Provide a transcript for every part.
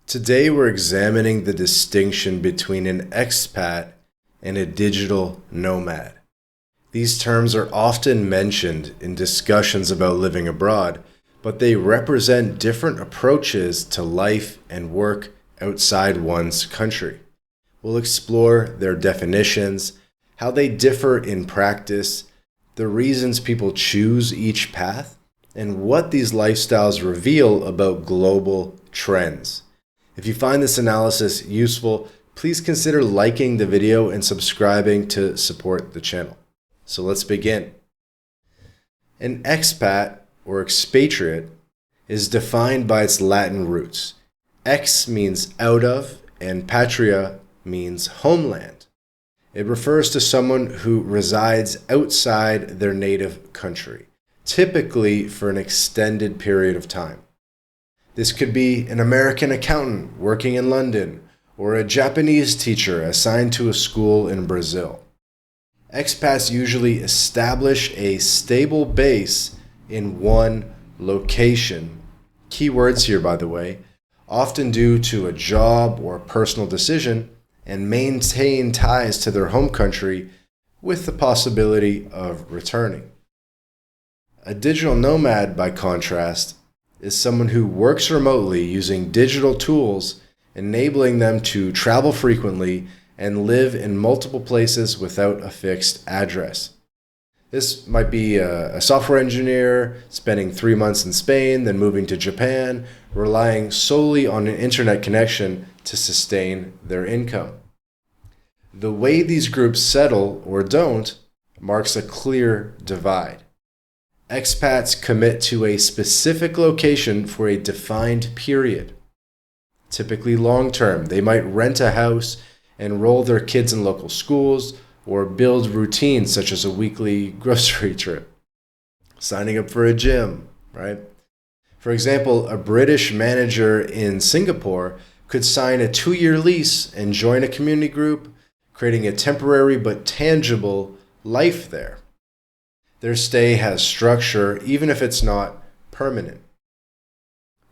Today we're examining the distinction between an expat and a digital nomad. These terms are often mentioned in discussions about living abroad, but they represent different approaches to life and work outside one's country. We'll explore their definitions, how they differ in practice, the reasons people choose each path, and what these lifestyles reveal about global trends. If you find this analysis useful, please consider liking the video and subscribing to support the channel. So let's begin. An expat or expatriate is defined by its Latin roots. Ex means out of and patria means homeland. It refers to someone who resides outside their native country, typically for an extended period of time. This could be an American accountant working in London or a Japanese teacher assigned to a school in Brazil. Expats usually establish a stable base in one location. Key words here, by the way, often due to a job or personal decision, and maintain ties to their home country with the possibility of returning. A digital nomad, by contrast, is someone who works remotely using digital tools, enabling them to travel frequently and live in multiple places without a fixed address. This might be a software engineer spending 3 months in Spain, then moving to Japan, relying solely on an internet connection to sustain their income. The way these groups settle or don't marks a clear divide. Expats commit to a specific location for a defined period. Typically long-term, they might rent a house, enroll their kids in local schools, or build routines such as a weekly grocery trip, signing up for a gym, right? For example, a British manager in Singapore could sign a 2-year lease and join a community group, creating a temporary but tangible life there. Their stay has structure, even if it's not permanent.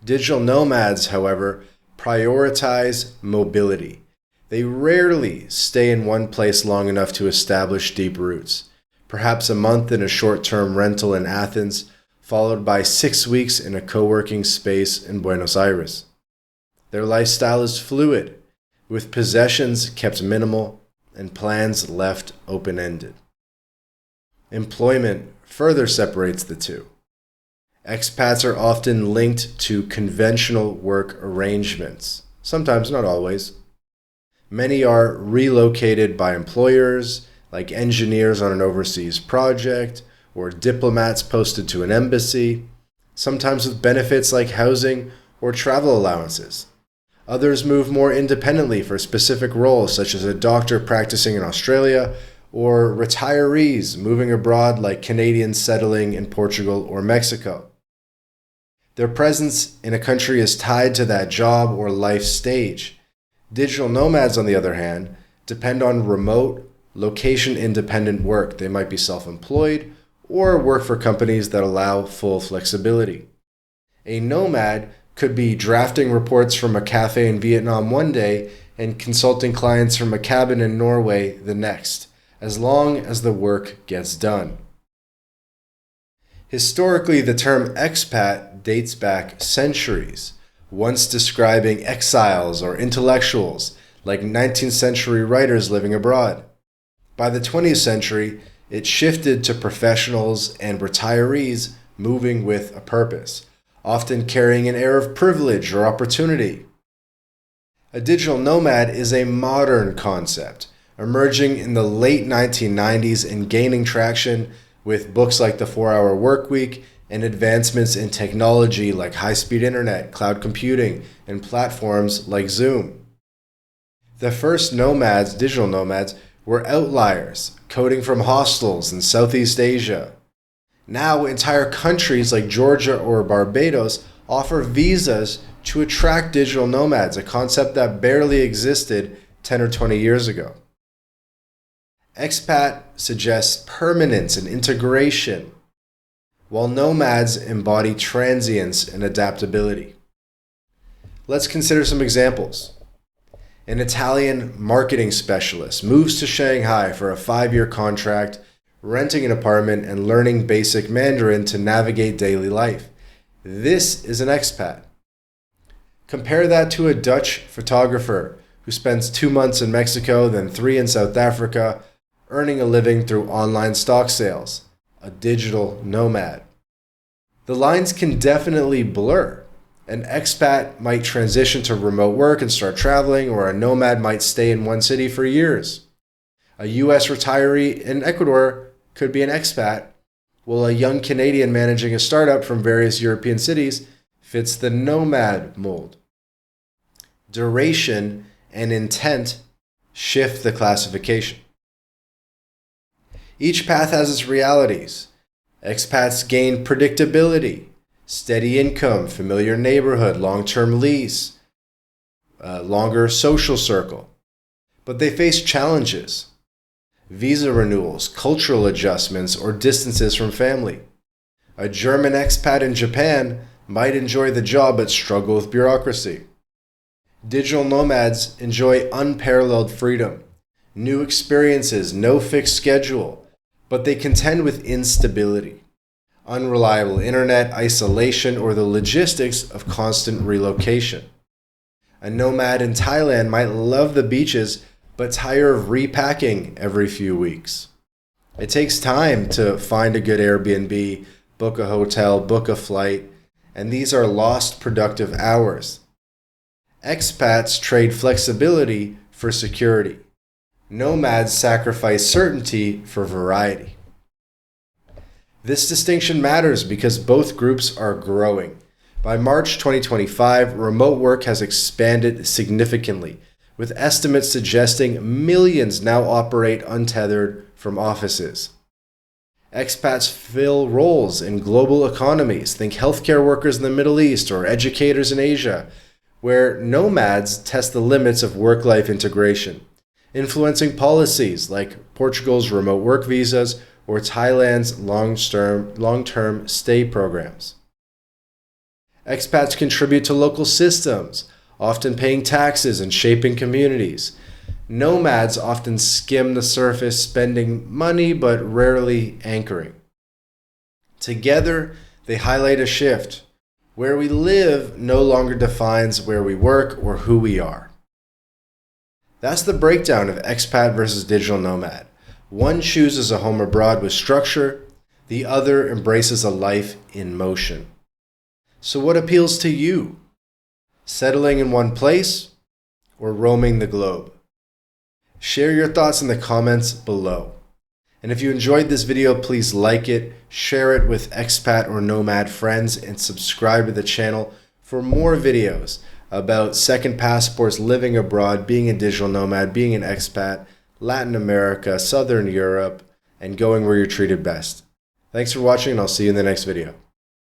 Digital nomads, however, prioritize mobility. They rarely stay in one place long enough to establish deep roots. Perhaps a month in a short-term rental in Athens, followed by 6 weeks in a co-working space in Buenos Aires. Their lifestyle is fluid, with possessions kept minimal and plans left open-ended. Employment further separates the two. Expats are often linked to conventional work arrangements, sometimes not always. Many are relocated by employers, like engineers on an overseas project, or diplomats posted to an embassy, sometimes with benefits like housing or travel allowances. Others move more independently for specific roles, such as a doctor practicing in Australia, or retirees moving abroad like Canadians settling in Portugal or Mexico. Their presence in a country is tied to that job or life stage. Digital nomads, on the other hand, depend on remote, location-independent work. They might be self-employed or work for companies that allow full flexibility. A nomad could be drafting reports from a cafe in Vietnam one day and consulting clients from a cabin in Norway the next, as long as the work gets done. Historically, the term expat dates back centuries, once describing exiles or intellectuals, like 19th century writers living abroad. By the 20th century, it shifted to professionals and retirees moving with a purpose, often carrying an air of privilege or opportunity. A digital nomad is a modern concept, emerging in the late 1990s and gaining traction with books like The 4-Hour Workweek and advancements in technology like high-speed internet, cloud computing, and platforms like Zoom. The first nomads, digital nomads, were outliers, coding from hostels in Southeast Asia. Now, entire countries like Georgia or Barbados offer visas to attract digital nomads, a concept that barely existed 10 or 20 years ago. Expat suggests permanence and integration, while nomads embody transience and adaptability. Let's consider some examples. An Italian marketing specialist moves to Shanghai for a 5-year contract, renting an apartment and learning basic Mandarin to navigate daily life. This is an expat. Compare that to a Dutch photographer who spends 2 months in Mexico, then 3 in South Africa, earning a living through online stock sales, a digital nomad. The lines can definitely blur. An expat might transition to remote work and start traveling, or a nomad might stay in one city for years. A US retiree in Ecuador could be an expat, while a young Canadian managing a startup from various European cities fits the nomad mold. Duration and intent shift the classification. Each path has its realities. Expats gain predictability, steady income, familiar neighborhood, long-term lease, longer social circle. But they face challenges: visa renewals, cultural adjustments, or distances from family. A German expat in Japan might enjoy the job but struggle with bureaucracy. Digital nomads enjoy unparalleled freedom, new experiences, no fixed schedule, but they contend with instability, unreliable internet, isolation, or the logistics of constant relocation. A nomad in Thailand might love the beaches but tire of repacking every few weeks. It takes time to find a good Airbnb, book a hotel, book a flight, and these are lost productive hours. Expats trade flexibility for security. Nomads sacrifice certainty for variety. This distinction matters because both groups are growing. By March 2025, remote work has expanded significantly, with estimates suggesting millions now operate untethered from offices. Expats fill roles in global economies, think healthcare workers in the Middle East or educators in Asia, where nomads test the limits of work-life integration, influencing policies like Portugal's remote work visas or Thailand's long-term stay programs. Expats contribute to local systems, often paying taxes and shaping communities. Nomads often skim the surface, spending money but rarely anchoring. Together, they highlight a shift. Where we live no longer defines where we work or who we are. That's the breakdown of expat versus digital nomad. One chooses a home abroad with structure, the other embraces a life in motion. So what appeals to you? Settling in one place or roaming the globe? Share your thoughts in the comments below. And if you enjoyed this video, please like it, share it with expat or nomad friends, and subscribe to the channel for more videos about second passports, living abroad, being a digital nomad, being an expat, Latin America, Southern Europe, and going where you're treated best. Thanks for watching, and I'll see you in the next video.